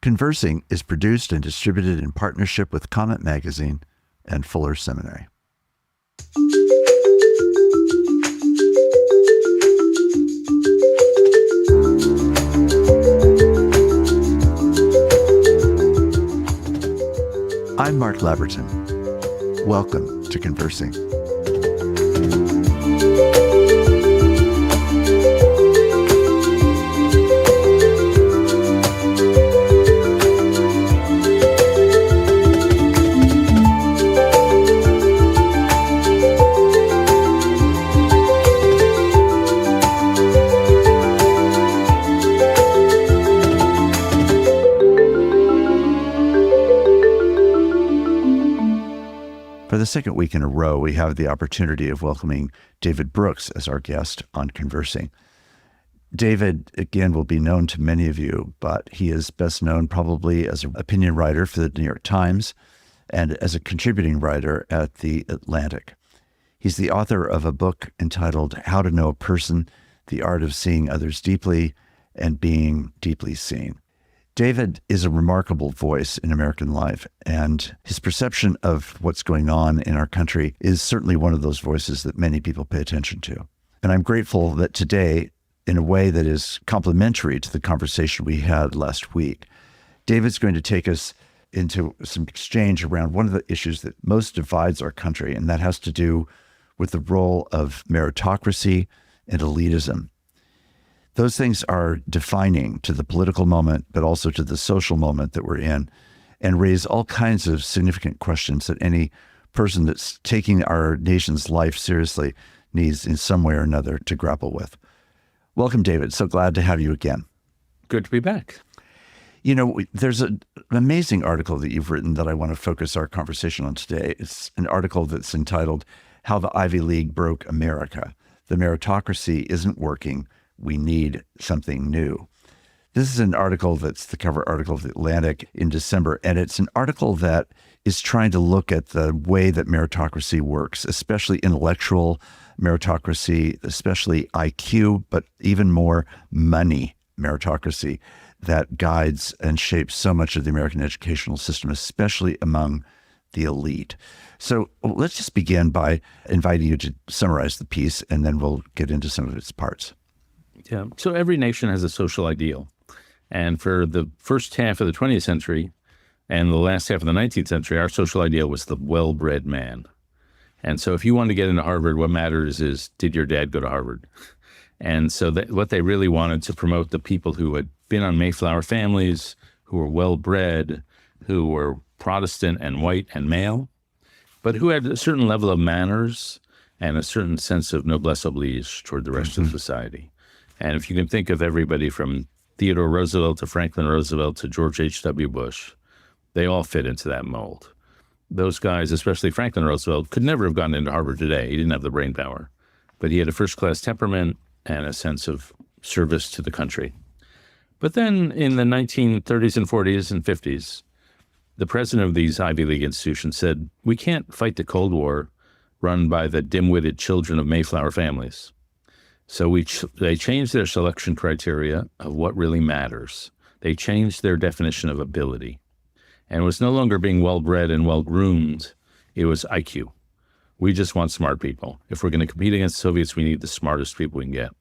Conversing is produced and distributed in partnership with Comment Magazine and Fuller Seminary. I'm Mark Labberton. Welcome to Conversing. For the second week in a row, we have the opportunity of welcoming David Brooks as our guest on Conversing. David, again, will be known to many of you, but he is best known probably as an opinion writer for the New York Times and as a contributing writer at The Atlantic. He's the author of a book entitled How to Know a Person, The Art of Seeing Others Deeply and Being Deeply Seen. David is a remarkable voice in American life, and his perception of what's going on in our country is certainly one of those voices that many people pay attention to. And I'm grateful that today, in a way that is complementary to the conversation we had last week, David's going to take us into some exchange around one of the issues that most divides our country, and that has to do with the role of meritocracy and elitism. Those things are defining to the political moment, but also to the social moment that we're in, and raise all kinds of significant questions that any person that's taking our nation's life seriously needs in some way or another to grapple with. Welcome, David. So glad to have you again. Good to be back. You know, there's an amazing article that you've written that I want to focus our conversation on today. It's an article that's entitled, How the Ivy League Broke America. The Meritocracy Isn't Working. We Need Something New. This is an article that's the cover article of The Atlantic in December, and it's an article that is trying to look at the way that meritocracy works, especially intellectual meritocracy, especially IQ, but even more money meritocracy that guides and shapes so much of the American educational system, especially among the elite. So let's just begin by inviting you to summarize the piece, and then we'll get into some of its parts. Yeah. So every nation has a social ideal. And for the first half of the 20th century and the last half of the 19th century, our social ideal was the well-bred man. And so if you wanted to get into Harvard, what matters is, did your dad go to Harvard? And so what they really wanted to promote the people who had been on Mayflower families, who were well-bred, who were Protestant and white and male, but who had a certain level of manners and a certain sense of noblesse oblige toward the rest of society. And if you can think of everybody from Theodore Roosevelt to Franklin Roosevelt to George H.W. Bush, they all fit into that mold. Those guys, especially Franklin Roosevelt, could never have gotten into Harvard today. He didn't have the brain power, but he had a first-class temperament and a sense of service to the country. But then in the 1930s and 40s and 50s, the president of these Ivy League institutions said, we can't fight the Cold War run by the dim-witted children of Mayflower families. So they changed their selection criteria of what really matters. They changed their definition of ability. And it was no longer being well-bred and well-groomed. It was IQ. We just want smart people. If we're going to compete against the Soviets, we need the smartest people we can get.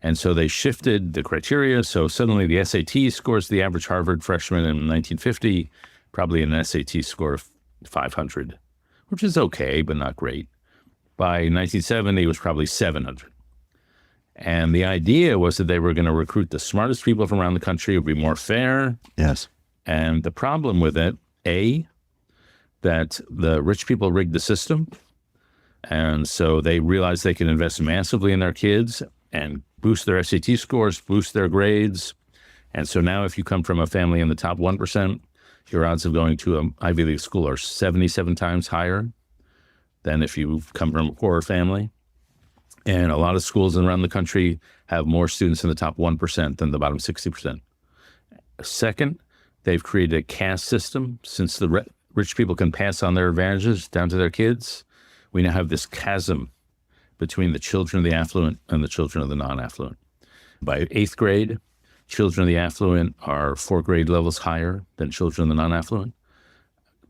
And so they shifted the criteria. So suddenly the SAT scores the average Harvard freshman in 1950, probably an SAT score of 500, which is okay, but not great. By 1970, it was probably 700. And the idea was that they were going to recruit the smartest people from around the country. It would be more fair. Yes. And the problem with it, that the rich people rigged the system. And so they realized they could invest massively in their kids and boost their SAT scores, boost their grades. And so now if you come from a family in the top 1%, your odds of going to an Ivy League school are 77 times higher than if you come from a poorer family. And a lot of schools around the country have more students in the top 1% than the bottom 60%. Second, they've created a caste system. Since the rich people can pass on their advantages down to their kids, we now have this chasm between the children of the affluent and the children of the non-affluent. By 8th grade, children of the affluent are 4 grade levels higher than children of the non-affluent.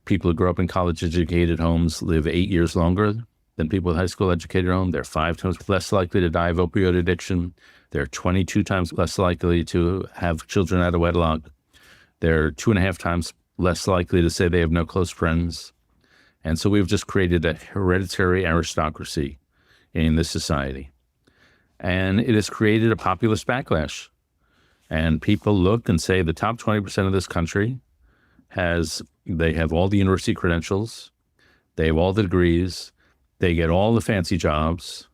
People who grow up in college-educated homes live 8 years longer than people with high school-educated homes. They're 5 times less likely to die of opioid addiction. They're 22 times less likely to have children out of wedlock. They're 2.5 times less likely to say they have no close friends. And so we've just created a hereditary aristocracy in this society. And it has created a populist backlash. And people look and say the top 20% of this country they have all the university credentials, they have all the degrees, they get all the fancy jobs,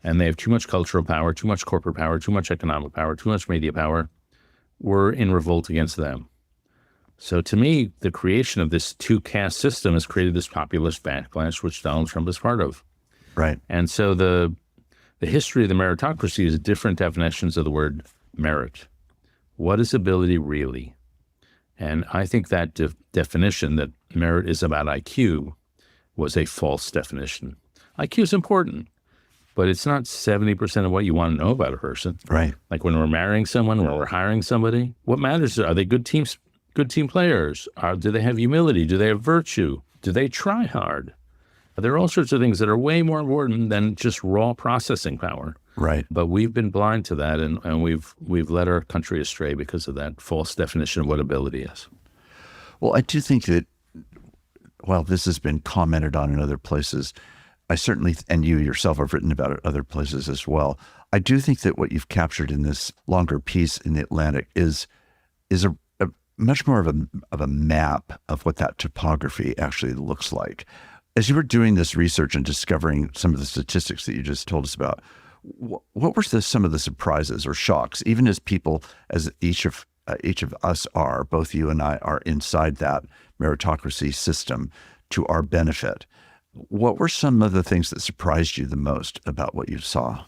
and they have too much cultural power, too much corporate power, too much economic power, too much media power. We're in revolt against them. So to me, the creation of this 2-caste system has created this populist backlash, which Donald Trump is part of. Right. And so the history of the meritocracy is different definitions of the word merit. What is ability really? And I think that definition that merit is about IQ was a false definition. IQ is important, but it's not 70% of what you want to know about a person. Right. Like when we're marrying someone, when we're hiring somebody, what matters? Are they good team players? Do they have humility? Do they have virtue? Do they try hard? There are all sorts of things that are way more important than just raw processing power. Right. But we've been blind to that, and we've led our country astray because of that false definition of what ability is. Well, I do think that, while this has been commented on in other places, I certainly, and you yourself have written about it other places as well, I do think that what you've captured in this longer piece in the Atlantic is a much more of a map of what that topography actually looks like. As you were doing this research and discovering some of the statistics that you just told us about, what were some of the surprises or shocks, even as people, as each of us are, both you and I are inside that meritocracy system to our benefit? What were some of the things that surprised you the most about what you saw?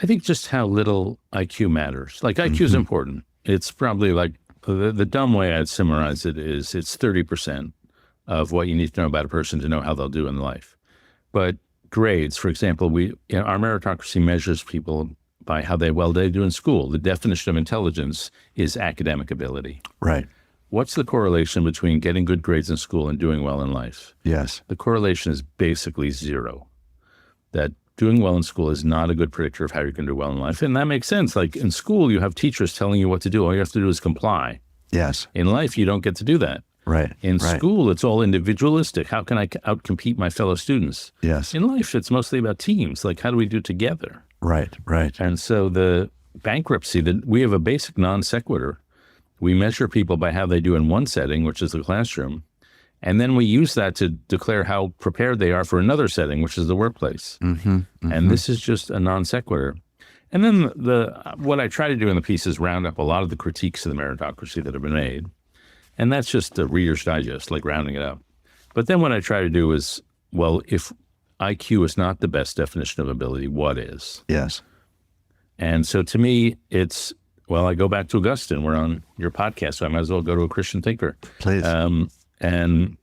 I think just how little IQ matters. Like IQ is important. It's probably like the dumb way I'd summarize it is it's 30% of what you need to know about a person to know how they'll do in life. But grades, for example, our meritocracy measures people by how they do in school. The definition of intelligence is academic ability. Right. What's the correlation between getting good grades in school and doing well in life? Yes. The correlation is basically 0. That doing well in school is not a good predictor of how you're going to do well in life. And that makes sense. Like in school, you have teachers telling you what to do. All you have to do is comply. Yes. In life, you don't get to do that. Right. In school, it's all individualistic. How can I outcompete my fellow students? Yes. In life, it's mostly about teams. Like, how do we do together? Right. Right. And so the bankruptcy, we have a basic non sequitur. We measure people by how they do in one setting, which is the classroom. And then we use that to declare how prepared they are for another setting, which is the workplace. And this is just a non sequitur. And then what I try to do in the piece is round up a lot of the critiques of the meritocracy that have been made. And that's just a Reader's Digest, like rounding it up. But then what I try to do is, well, if IQ is not the best definition of ability, what is? Yes. And so to me, I go back to Augustine. We're on your podcast, so I might as well go to a Christian thinker. Please. And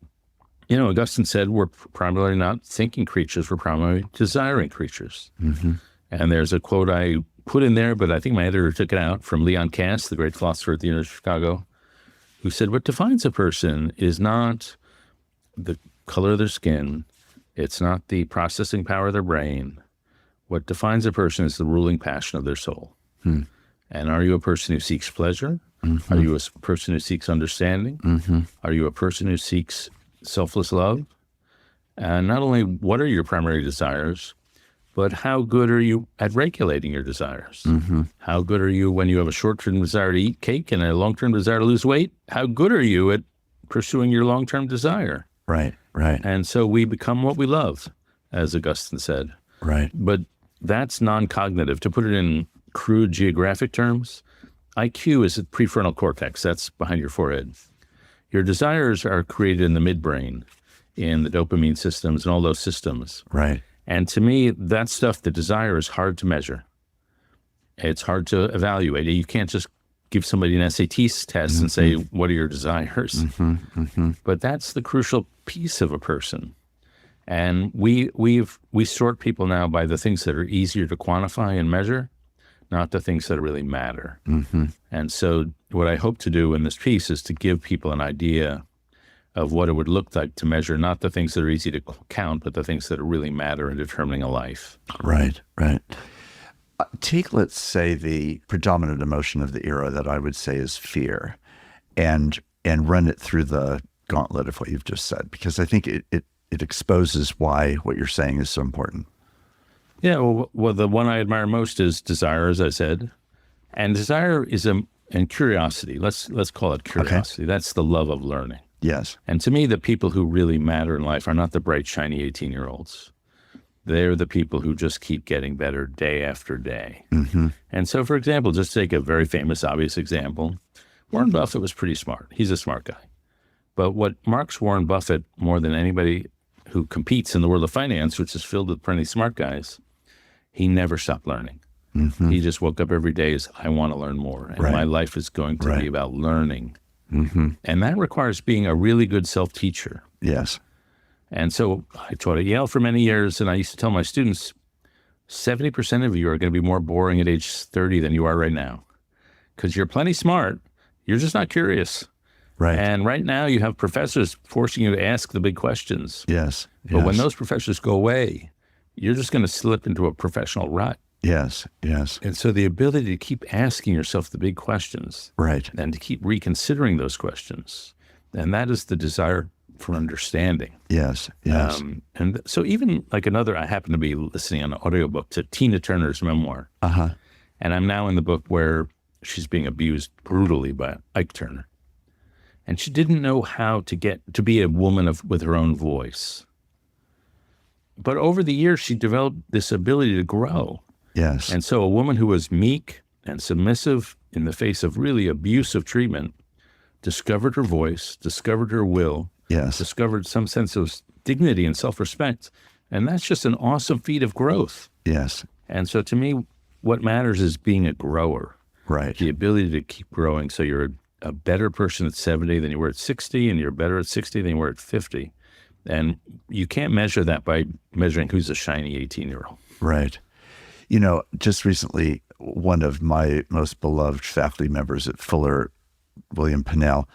Augustine said we're primarily not thinking creatures, we're primarily desiring creatures. And there's a quote I put in there, but I think my editor took it out, from Leon Kass, the great philosopher at the University of Chicago, who said, what defines a person is not the color of their skin. It's not the processing power of their brain. What defines a person is the ruling passion of their soul. And are you a person who seeks pleasure? Are you a person who seeks understanding? Are you a person who seeks selfless love? And not only what are your primary desires, but how good are you at regulating your desires? How good are you when you have a short-term desire to eat cake and a long-term desire to lose weight? How good are you at pursuing your long-term desire? Right, right. And so we become what we love, as Augustine said. Right. But that's non-cognitive. To put it in crude geographic terms, IQ is the prefrontal cortex. That's behind your forehead. Your desires are created in the midbrain, in the dopamine systems and all those systems. Right. And to me, that stuff, the desire, is hard to measure. It's hard to evaluate. You can't just give somebody an SAT test and say, what are your desires? But that's the crucial piece of a person. And we sort people now by the things that are easier to quantify and measure, not the things that really matter. Mm-hmm. And so what I hope to do in this piece is to give people an idea of what it would look like to measure not the things that are easy to count, but the things that really matter in determining a life. Right, right. Take, let's say, the predominant emotion of the era that I would say is fear, and run it through the gauntlet of what you've just said, because I think it exposes why what you're saying is so important. Yeah, well, the one I admire most is desire, as I said. And desire is and curiosity. Let's call it curiosity. Okay. That's the love of learning. Yes. And to me, the people who really matter in life are not the bright, shiny 18-year-olds. They're the people who just keep getting better day after day. Mm-hmm. And so, for example, just take a very famous, obvious example. Warren Buffett was pretty smart. He's a smart guy. But what marks Warren Buffett more than anybody who competes in the world of finance, which is filled with plenty smart guys, he never stopped learning. Mm-hmm. He just woke up every day as, I want to learn more. And my life is going to be about learning. Mm-hmm. And that requires being a really good self-teacher. Yes. And so I taught at Yale for many years, and I used to tell my students, 70% of you are going to be more boring at age 30 than you are right now. Because you're plenty smart. You're just not curious. Right. And right now you have professors forcing you to ask the big questions. Yes. But when those professors go away, you're just going to slip into a professional rut. Yes, yes. And so the ability to keep asking yourself the big questions. Right. And to keep reconsidering those questions. And that is the desire for understanding. Yes, yes. And so even like I happen to be listening on an audiobook to Tina Turner's memoir. Uh-huh. And I'm now in the book where she's being abused brutally by Ike Turner. And she didn't know how to get to be a woman with her own voice. But over the years, she developed this ability to grow. Yes. And so a woman who was meek and submissive in the face of really abusive treatment discovered her voice, discovered her will, discovered some sense of dignity and self-respect. And that's just an awesome feat of growth. Yes. And so to me, what matters is being a grower. Right. The ability to keep growing. So you're a better person at 70 than you were at 60, and you're better at 60 than you were at 50. And you can't measure that by measuring who's a shiny 18-year-old. Right. You know, just recently, one of my most beloved faculty members at Fuller, William Pinnell,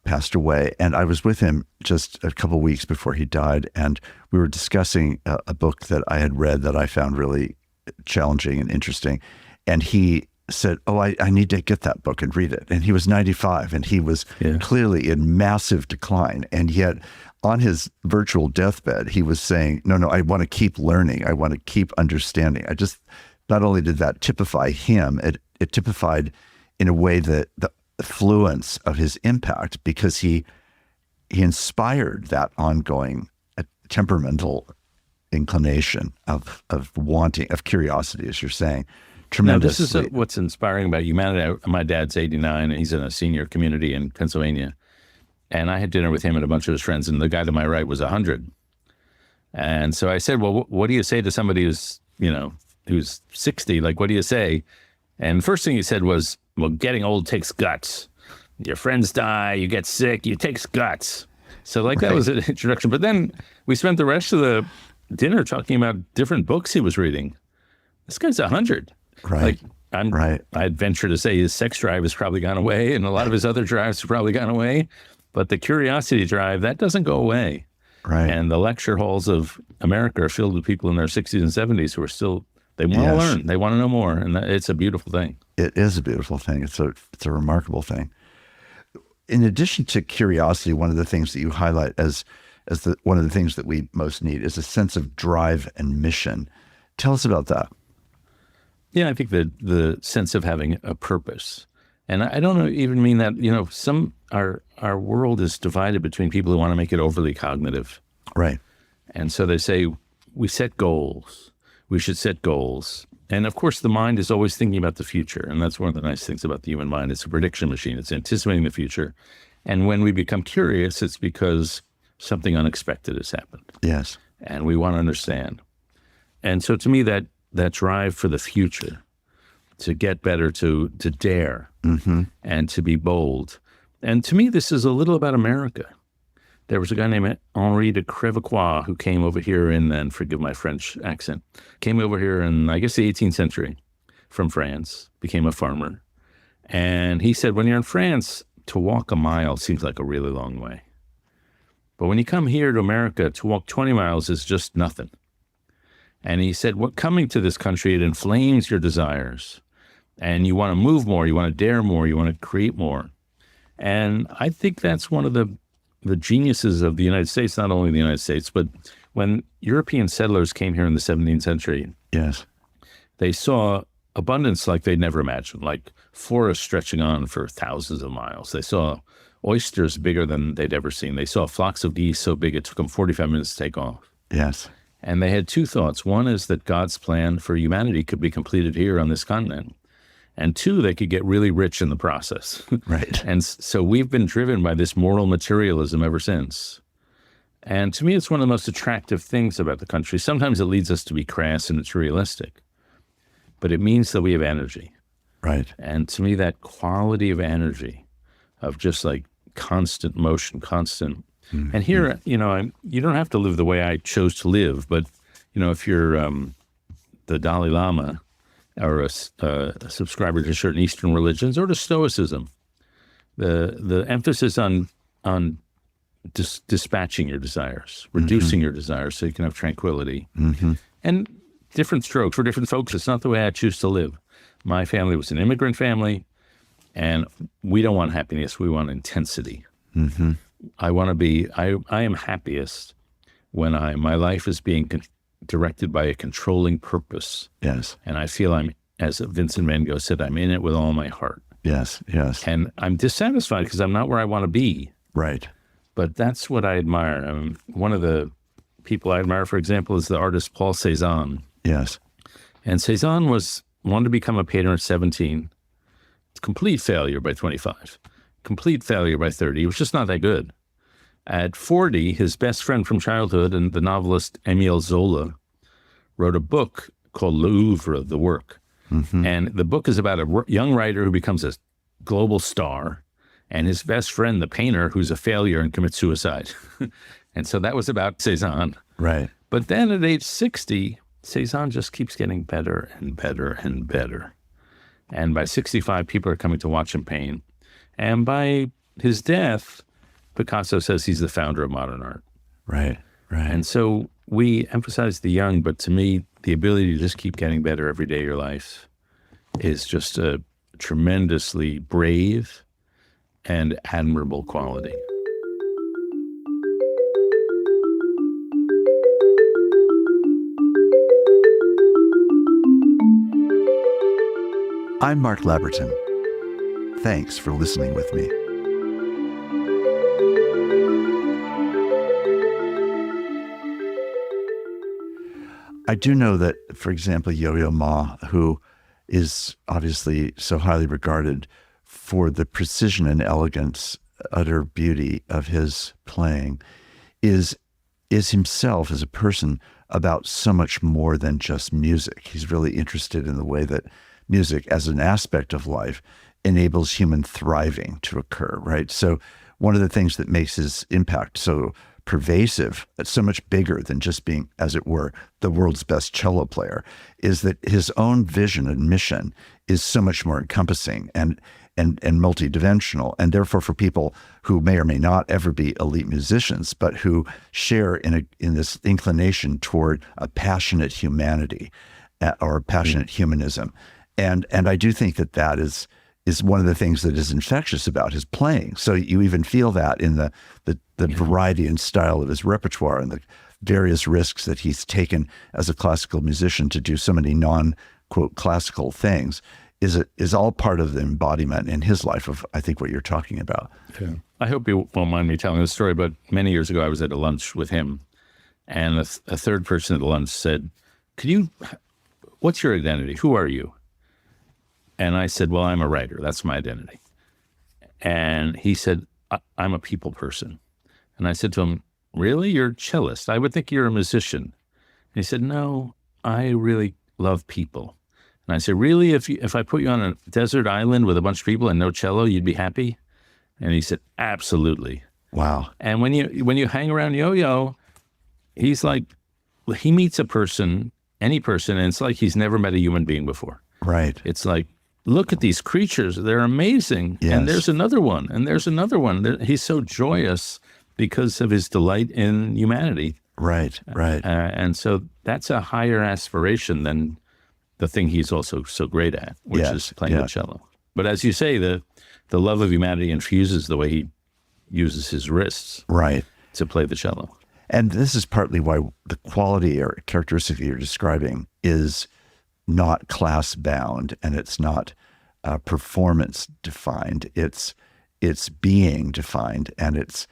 passed away. And I was with him just a couple of weeks before he died. And we were discussing a book that I had read that I found really challenging and interesting. And he said, I need to get that book and read it. And he was 95 and he was clearly in massive decline. And yet on his virtual deathbed, he was saying, no, I want to keep learning. I want to keep understanding. Not only did that typify him, it typified in a way that the affluence of his impact, because he inspired that ongoing temperamental inclination of wanting, of curiosity, as you're saying. Now, this is what's inspiring about humanity. My dad's 89, and he's in a senior community in Pennsylvania. And I had dinner with him and a bunch of his friends, and the guy to my right was 100. And so I said, well, what do you say to somebody who's 60? Like, what do you say? And the first thing he said was, well, getting old takes guts. Your friends die, you get sick, it takes guts. So that was an introduction. But then we spent the rest of the dinner talking about different books he was reading. This guy's 100. Right. I'd venture to say his sex drive has probably gone away, and a lot of his other drives have probably gone away. But the curiosity drive, that doesn't go away. Right. And the lecture halls of America are filled with people in their 60s and 70s who are still, they want to learn. They want to know more. And it's a beautiful thing. It is a beautiful thing. It's a remarkable thing. In addition to curiosity, one of the things that you highlight as one of the things that we most need is a sense of drive and mission. Tell us about that. Yeah, I think the sense of having a purpose. And I don't even mean that, our world is divided between people who want to make it overly cognitive. Right. And so they say, we set goals. We should set goals. And of course, the mind is always thinking about the future. And that's one of the nice things about the human mind. It's a prediction machine. It's anticipating the future. And when we become curious, it's because something unexpected has happened. Yes. And we want to understand. And so to me, that drive for the future, to get better, to dare, and to be bold. And to me, this is a little about America. There was a guy named Henri de Crevecoeur who came over here and forgive my French accent, came over here in, I guess, the 18th century from France, became a farmer. And he said, when you're in France, to walk a mile seems like a really long way. But when you come here to America, to walk 20 miles is just nothing. And he said, coming to this country, it inflames your desires. And you want to move more, you want to dare more, you want to create more. And I think that's one of the geniuses of the United States, not only the United States, but when European settlers came here in the 17th century, yes, they saw abundance like they'd never imagined, like forests stretching on for thousands of miles. They saw oysters bigger than they'd ever seen. They saw flocks of geese so big it took them 45 minutes to take off. Yes. And they had two thoughts. One is that God's plan for humanity could be completed here on this continent. And two, they could get really rich in the process. Right. And so we've been driven by this moral materialism ever since. And to me, it's one of the most attractive things about the country. Sometimes it leads us to be crass and materialistic, but it means that we have energy. Right. And to me, that quality of energy, of just like constant motion, constant. Mm-hmm. And here, you don't have to live the way I chose to live, but, if you're the Dalai Lama or a subscriber to certain Eastern religions or to Stoicism, the emphasis on dispatching your desires, reducing your desires so you can have tranquility. Mm-hmm. And different strokes for different folks. It's not the way I choose to live. My family was an immigrant family, and we don't want happiness. We want intensity. Mm-hmm. I am happiest when my life is being directed by a controlling purpose. Yes. And I feel as Vincent Van Gogh said, I'm in it with all my heart. Yes, yes. And I'm dissatisfied because I'm not where I want to be. Right. But that's what I admire. One of the people I admire, for example, is the artist Paul Cézanne. Yes. And Cézanne wanted to become a painter at 17. Complete failure by 25. Complete failure by 30. He was just not that good. At 40, his best friend from childhood and the novelist Émile Zola wrote a book called L'Oeuvre, The Work. Mm-hmm. And the book is about a young writer who becomes a global star and his best friend, the painter, who's a failure and commits suicide. And so that was about Cézanne. Right. But then at age 60, Cézanne just keeps getting better and better and better. And by 65, people are coming to watch him paint. And by his death, Picasso says he's the founder of modern art. Right, right. And so we emphasize the young, but to me, the ability to just keep getting better every day of your life is just a tremendously brave and admirable quality. I'm Mark Labberton. Thanks for listening with me. I do know that, for example, Yo-Yo Ma, who is obviously so highly regarded for the precision and elegance, utter beauty of his playing, is himself as a person about so much more than just music. He's really interested in the way that music as an aspect of life enables human thriving to occur, right? So one of the things that makes his impact so pervasive, so much bigger than just being, as it were, the world's best cello player, is that his own vision and mission is so much more encompassing and multidimensional, and therefore for people who may or may not ever be elite musicians, but who share in this inclination toward a passionate humanity or a passionate humanism. And I do think that is one of the things that is infectious about his playing. So you even feel that in the variety and style of his repertoire and the various risks that he's taken as a classical musician to do so many non-quote classical things is all part of the embodiment in his life of, I think, what you're talking about. Yeah. I hope you won't mind me telling the story, but many years ago I was at a lunch with him, and a third person at the lunch said, what's your identity? Who are you? And I said, well, I'm a writer. That's my identity. And he said, I'm a people person. And I said to him, really? You're a cellist. I would think you're a musician. And he said, no, I really love people. And I said, really? If I put you on a desert island with a bunch of people and no cello, you'd be happy? And he said, absolutely. Wow. And when you hang around Yo-Yo, he's like, he meets a person, any person, and it's like he's never met a human being before. Right. It's like, look at these creatures. They're amazing. Yes. And there's another one. And there's another one. He's so joyous because of his delight in humanity. Right. Right. And so that's a higher aspiration than the thing he's also so great at, which is playing the cello. But as you say, the love of humanity infuses the way he uses his wrists to play the cello. And this is partly why the quality or characteristic that you're describing is not class bound, and it's not performance defined. It's being defined, and it's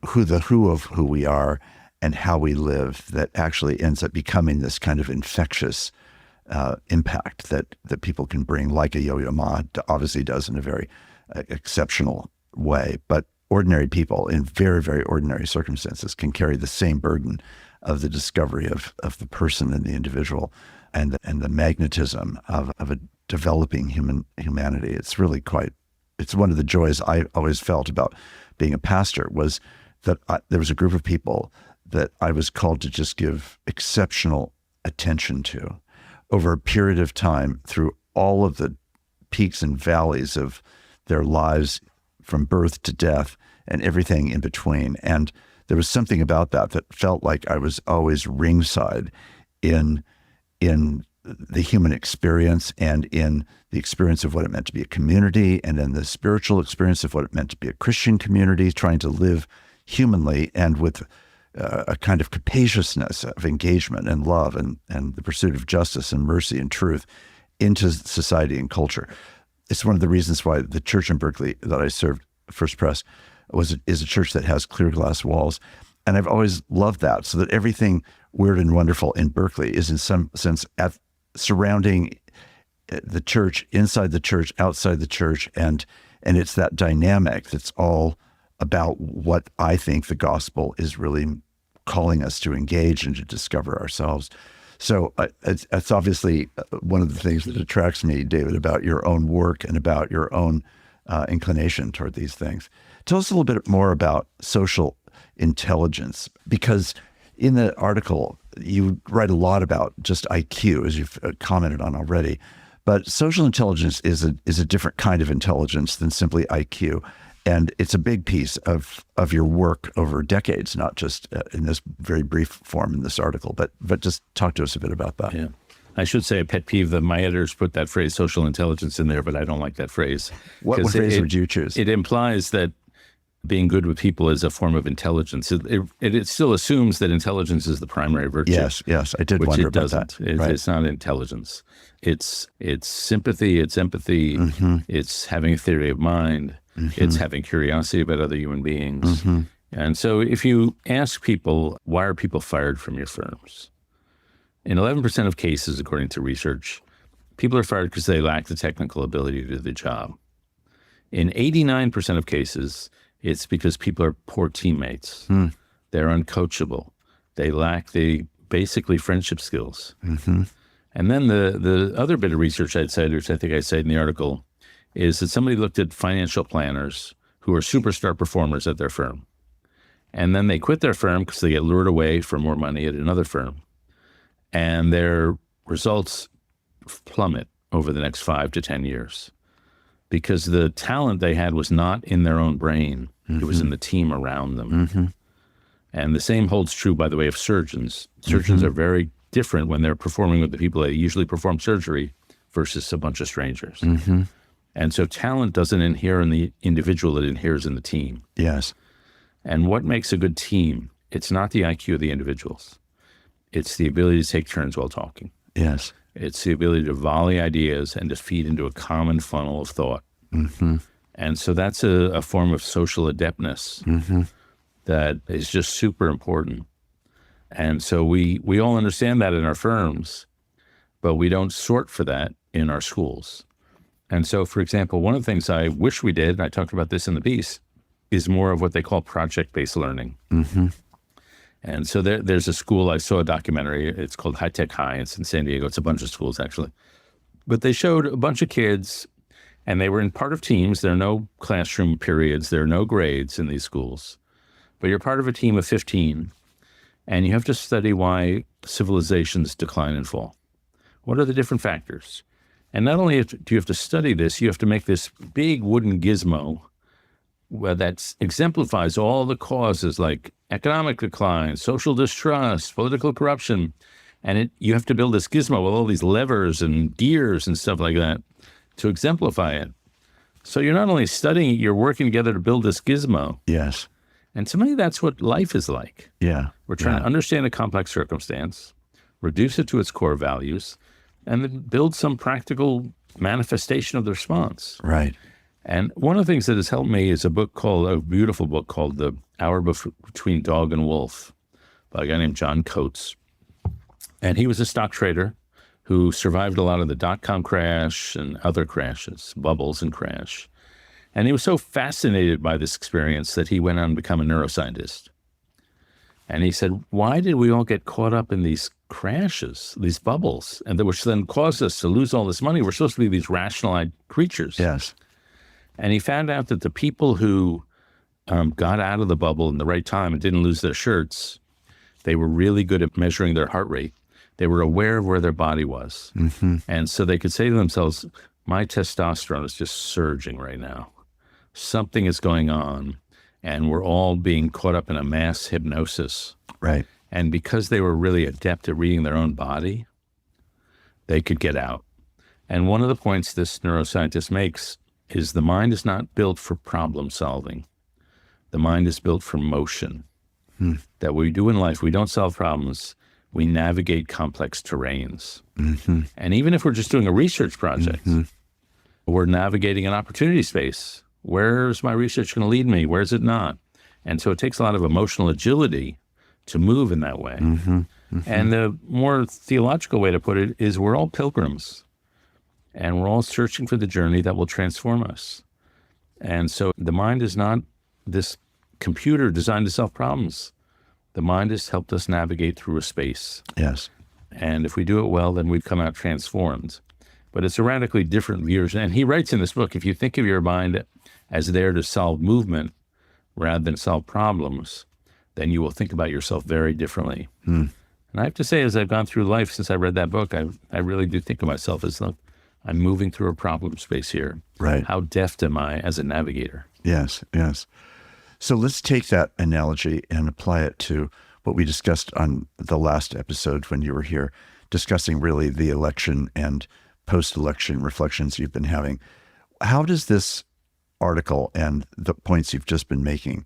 who of who we are and how we live that actually ends up becoming this kind of infectious impact that people can bring, like a Yo-Yo Ma obviously does in a very exceptional way. But ordinary people in very, very ordinary circumstances can carry the same burden of the discovery of the person and the individual and the magnetism of a developing humanity. It's really it's one of the joys I always felt about being a pastor was that there was a group of people that I was called to just give exceptional attention to over a period of time through all of the peaks and valleys of their lives from birth to death and everything in between. And there was something about that felt like I was always ringside in the human experience and in the experience of what it meant to be a community and in the spiritual experience of what it meant to be a Christian community, trying to live humanly and with a kind of capaciousness of engagement and love and the pursuit of justice and mercy and truth into society and culture. It's one of the reasons why the church in Berkeley that I served, First Pres, is a church that has clear glass walls. And I've always loved that, so that everything weird and wonderful in Berkeley is in some sense surrounding the church, inside the church, outside the church, and it's that dynamic that's all about what I think the gospel is really calling us to engage and to discover ourselves. So it's obviously one of the things that attracts me, David, about your own work and about your own inclination toward these things. Tell us a little bit more about social intelligence, because in the article, you write a lot about just IQ, as you've commented on already. But social intelligence is a different kind of intelligence than simply IQ. And it's a big piece of your work over decades, not just in this very brief form in this article, but just talk to us a bit about that. Yeah. I should say a pet peeve that my editors put that phrase social intelligence in there, but I don't like that phrase. What phrase would you choose? It implies that being good with people is a form of intelligence. It still assumes that intelligence is the primary virtue. Yes, I did wonder about that. It's not intelligence. It's sympathy, it's empathy, it's having a theory of mind, it's having curiosity about other human beings. And so if you ask people, why are people fired from your firms? In 11% of cases, according to research, people are fired because they lack the technical ability to do the job. In 89% of cases, it's because people are poor teammates. They're uncoachable. They lack the basically friendship skills. And then the other bit of research I'd said, which I think I said in the article, is that somebody looked at financial planners who are superstar performers at their firm. And then they quit their firm because they get lured away for more money at another firm. And their results plummet over the next 5 to 10 years because the talent they had was not in their own brain. It was in the team around them. And the same holds true, by the way, of surgeons. Surgeons are very different when they're performing with the people that usually perform surgery versus a bunch of strangers. And so talent doesn't inhere in the individual, it inheres in the team. Yes. And what makes a good team? It's not the IQ of the individuals. It's the ability to take turns while talking. Yes. It's the ability to volley ideas and to feed into a common funnel of thought. And so that's a form of social adeptness that is just super important. And so we all understand that in our firms, but we don't sort for that in our schools. And so, for example, one of the things I wish we did, and I talked about this in the piece, is more of what they call project-based learning. And so there's a school, I saw a documentary, it's called High Tech High, it's in San Diego, it's a bunch of schools actually. But they showed a bunch of kids, and they were in part of teams, there are no classroom periods, there are no grades in these schools. But you're part of a team of 15, and you have to study why civilizations decline and fall. What are the different factors? And not only do you have to study this, you have to make this big wooden gizmo that exemplifies all the causes like economic decline, social distrust, political corruption. And you have to build this gizmo with all these levers and gears and stuff like that to exemplify it. So you're not only studying it, you're working together to build this gizmo. Yes. And to me, that's what life is like. Yeah. We're trying to understand a complex circumstance, reduce it to its core values, and then build some practical manifestation of the response. Right. And one of the things that has helped me is a beautiful book called The Hour Between Dog and Wolf by a guy named John Coates. And he was a stock trader who survived a lot of the dot-com crash and other crashes, bubbles and crash. And he was so fascinated by this experience that he went on to become a neuroscientist. And he said, why did we all get caught up in these crashes, these bubbles, and which then caused us to lose all this money? We're supposed to be these rationalized creatures. Yes. And he found out that the people who got out of the bubble in the right time and didn't lose their shirts, they were really good at measuring their heart rate. They were aware of where their body was. Mm-hmm. And so they could say to themselves, my testosterone is just surging right now. Something is going on, and we're all being caught up in a mass hypnosis. Right. And because they were really adept at reading their own body, they could get out. And one of the points this neuroscientist makes is the mind is not built for problem solving. The mind is built for motion. That we do in life, we don't solve problems. We navigate complex terrains. Mm-hmm. And even if we're just doing a research project, we're navigating an opportunity space. Where's my research going to lead me? Where's it not? And so it takes a lot of emotional agility to move in that way. Mm-hmm. Mm-hmm. And the more theological way to put it is we're all pilgrims, and we're all searching for the journey that will transform us. And so the mind is not this computer designed to solve problems. The mind has helped us navigate through a space. Yes. And if we do it well, then we come out transformed. But it's a radically different view. And he writes in this book, if you think of your mind as there to solve movement rather than solve problems, then you will think about yourself very differently. And I have to say, as I've gone through life since I read that book, I really do think of myself as, look, I'm moving through a problem space here. Right. How deft am I as a navigator? Yes, yes. So let's take that analogy and apply it to what we discussed on the last episode when you were here, discussing really the election and post-election reflections you've been having. How does this article and the points you've just been making,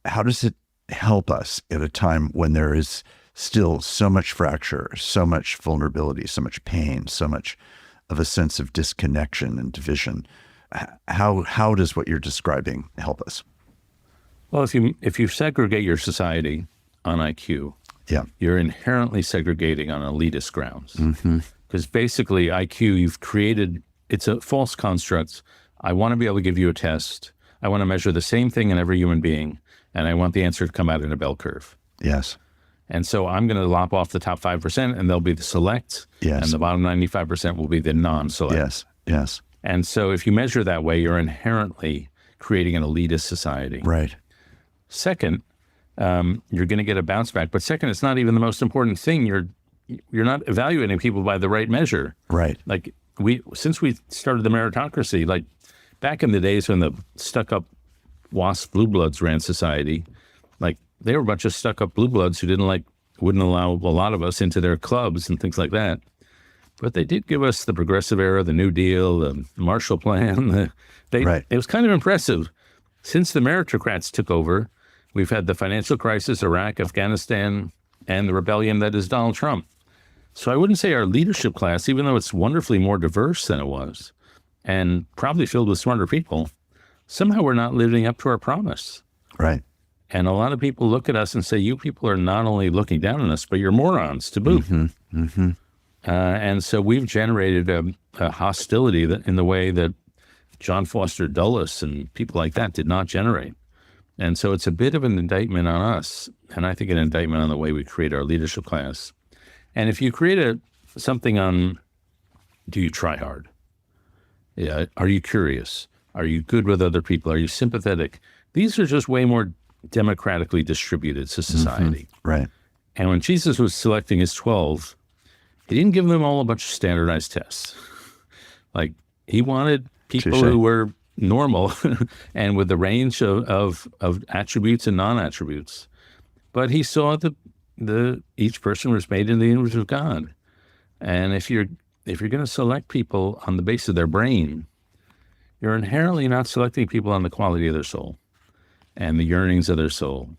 how does it help us at a time when there is still so much fracture, so much vulnerability, so much pain, so much of a sense of disconnection and division? How does what you're describing help us? Well, if you segregate your society on IQ, you're inherently segregating on elitist grounds. Because basically IQ, you've created, it's a false construct. I want to be able to give you a test. I want to measure the same thing in every human being, and I want the answer to come out in a bell curve. Yes. And so I'm going to lop off the top 5%, and they'll be the select, and the bottom 95% will be the non-select. Yes, yes. And so if you measure that way, you're inherently creating an elitist society. Right. Second, you're going to get a bounce back. But second, it's not even the most important thing. You're not evaluating people by the right measure. Right. Like since we started the meritocracy, like back in the days when the stuck-up WASP blue bloods ran society, like they were a bunch of stuck-up blue bloods who wouldn't allow a lot of us into their clubs and things like that. But they did give us the Progressive Era, the New Deal, the Marshall Plan. It was kind of impressive. Since the meritocrats took over, we've had the financial crisis, Iraq, Afghanistan, and the rebellion that is Donald Trump. So I wouldn't say our leadership class, even though it's wonderfully more diverse than it was, and probably filled with smarter people, somehow we're not living up to our promise. Right. And a lot of people look at us and say, you people are not only looking down on us, but you're morons to boot. And so we've generated a hostility that in the way that John Foster Dulles and people like that did not generate. And so it's a bit of an indictment on us, and I think an indictment on the way we create our leadership class. And if you create something on, do you try hard? Yeah. Are you curious? Are you good with other people? Are you sympathetic? These are just way more democratically distributed to society. Right. And when Jesus was selecting his 12, he didn't give them all a bunch of standardized tests. Like, he wanted people Touché. who were normal and with the range of attributes and non-attributes. But he saw each person was made in the image of God. And if you're going to select people on the basis of their brain, you're inherently not selecting people on the quality of their soul and the yearnings of their soul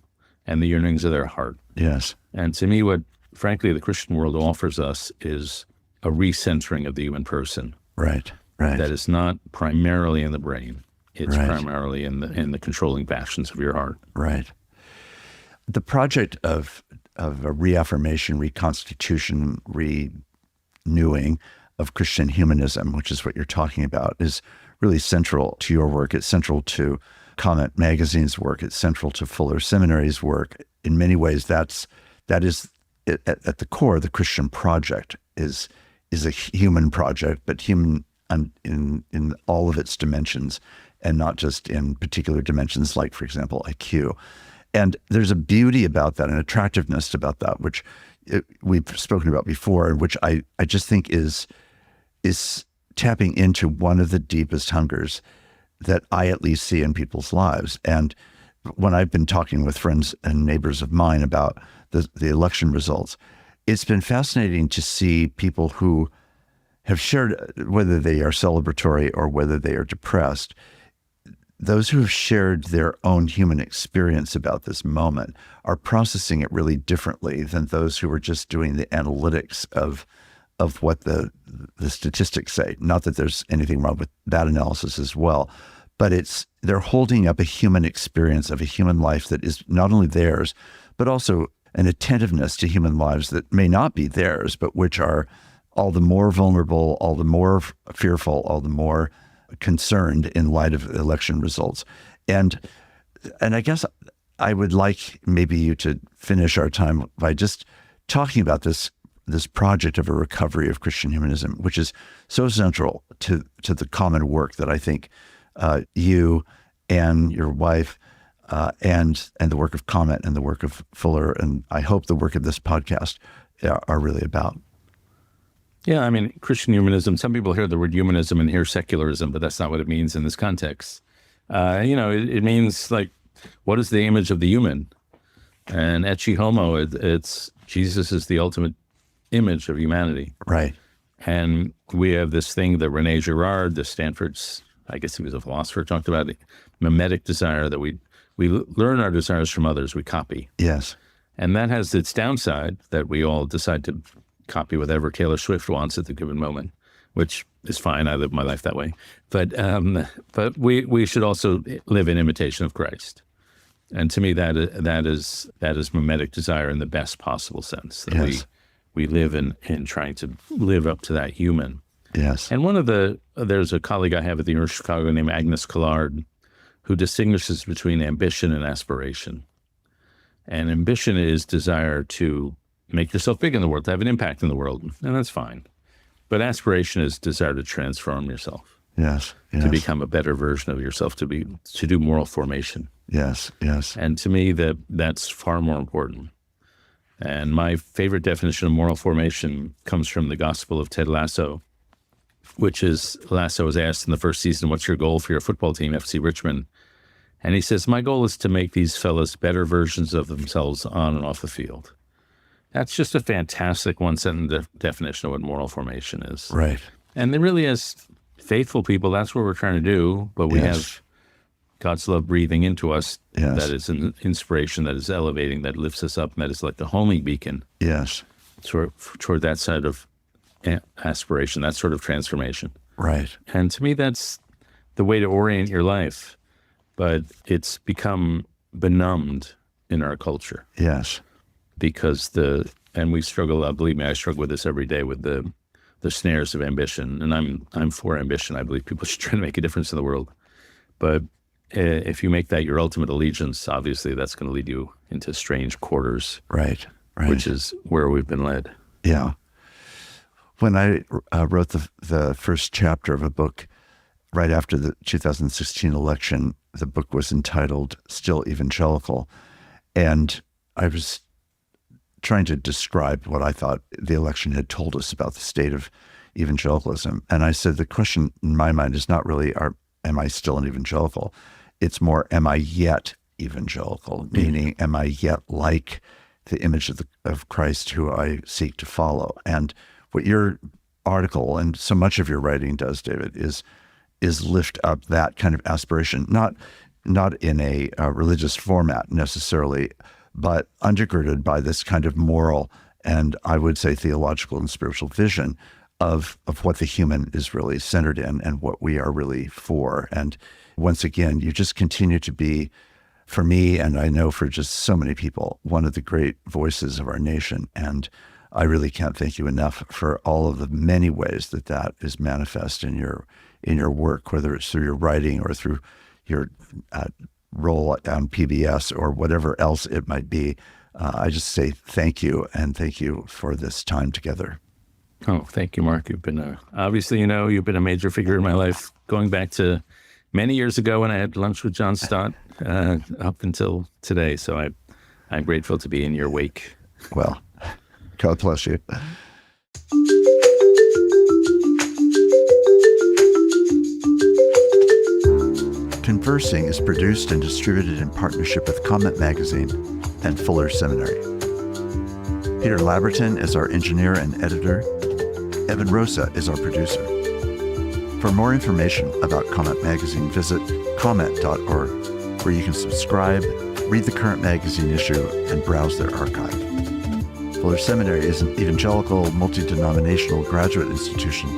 and the yearnings of their heart. Yes. And to me, what, frankly, the Christian world offers us is a recentering of the human person. Right. Right. That is not primarily in the brain. It's Right. primarily in the controlling passions of your heart. Right. The project of a reaffirmation, reconstitution, renewing of Christian humanism, which is what you're talking about, is really central to your work. It's central to Comment Magazine's work. It's central to Fuller Seminary's work. In many ways, that is at the core. The Christian project is a human project, but human in all of its dimensions, and not just in particular dimensions, like, for example, IQ. And there's a beauty about that, an attractiveness about that, which we've spoken about before, and which I just think is tapping into one of the deepest hungers that I at least see in people's lives. And when I've been talking with friends and neighbors of mine about the election results, it's been fascinating to see people who have shared, whether they are celebratory or whether they are depressed, those who have shared their own human experience about this moment are processing it really differently than those who are just doing the analytics of what the statistics say. Not that there's anything wrong with that analysis as well, but they're holding up a human experience of a human life that is not only theirs, but also an attentiveness to human lives that may not be theirs, but which are all the more vulnerable, all the more fearful, all the more concerned in light of election results. And I guess I would like maybe you to finish our time by just talking about this project of a recovery of Christian humanism, which is so central to the common work that I think you and your wife and the work of Comment and the work of Fuller, and I hope the work of this podcast are really about. Yeah, I mean, Christian humanism, some people hear the word humanism and hear secularism, but that's not what it means in this context. It means, like, what is the image of the human? And ecce homo, it's Jesus is the ultimate image of humanity. Right. And we have this thing that Rene Girard, the Stanford's, I guess he was a philosopher, talked about, mimetic desire, that we learn our desires from others, we copy. Yes. And that has its downside, that we all decide to copy whatever Taylor Swift wants at the given moment, which is fine. I live my life that way. But we should also live in imitation of Christ. And to me, that is mimetic desire in the best possible sense, that yes. we live in trying to live up to that human. Yes. And there's a colleague I have at the University of Chicago named Agnes Collard, who distinguishes between ambition and aspiration. And ambition is desire to make yourself big in the world, to have an impact in the world, and that's fine. But aspiration is desire to transform yourself. Yes. Yes. To become a better version of yourself, to do moral formation. Yes. Yes. And to me, that's far more important. And my favorite definition of moral formation comes from the Gospel of Ted Lasso, which is, Lasso was asked in the first season, what's your goal for your football team, FC Richmond? And he says, my goal is to make these fellas better versions of themselves on and off the field. That's just a fantastic one-sentence definition of what moral formation is. Right. And there really, as faithful people, that's what we're trying to do, but we Yes. have God's love breathing into us. Yes. That is an inspiration, that is elevating, that lifts us up, and that is like the homing beacon Yes. toward that side of aspiration, that sort of transformation. Right. And to me, that's the way to orient your life. But it's become benumbed in our culture. Yes. Because and we struggle, believe me, I struggle with this every day, with the snares of ambition. And I'm for ambition. I believe people should try to make a difference in the world. But if you make that your ultimate allegiance, obviously that's going to lead you into strange quarters. Right. Right. Which is where we've been led. Yeah. When I wrote the first chapter of a book right after the 2016 election, the book was entitled Still Evangelical. And I was trying to describe what I thought the election had told us about the state of evangelicalism. And I said, the question in my mind is not really, am I still an evangelical? It's more, am I yet evangelical? Meaning, am I yet like the image of Christ who I seek to follow? And what your article and so much of your writing does, David, is lift up that kind of aspiration, not in a religious format necessarily, but undergirded by this kind of moral and I would say theological and spiritual vision of what the human is really centered in and what we are really for. And once again, you just continue to be, for me, and I know for just so many people, one of the great voices of our nation. And I really can't thank you enough for all of the many ways that is manifest in your work, whether it's through your writing or through your role on PBS or whatever else it might be. I just say thank you, and thank you for this time together. Oh, thank you, Mark. You've been obviously, you've been a major figure in my life, going back to many years ago when I had lunch with John Stott up until today. So I'm grateful to be in your wake. Well, God bless you. Conversing is produced and distributed in partnership with Comment Magazine and Fuller Seminary. Peter Labberton is our engineer and editor. Evan Rosa is our producer. For more information about Comment Magazine, visit comment.org, where you can subscribe, read the current magazine issue, and browse their archive. Fuller Seminary is an evangelical, multi-denominational graduate institution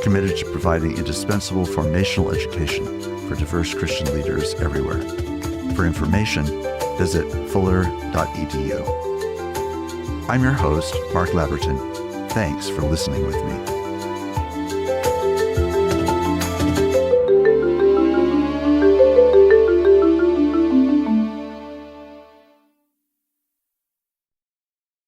committed to providing indispensable formational education for diverse Christian leaders everywhere. For information, visit fuller.edu. I'm your host, Mark Labberton. Thanks for listening with me.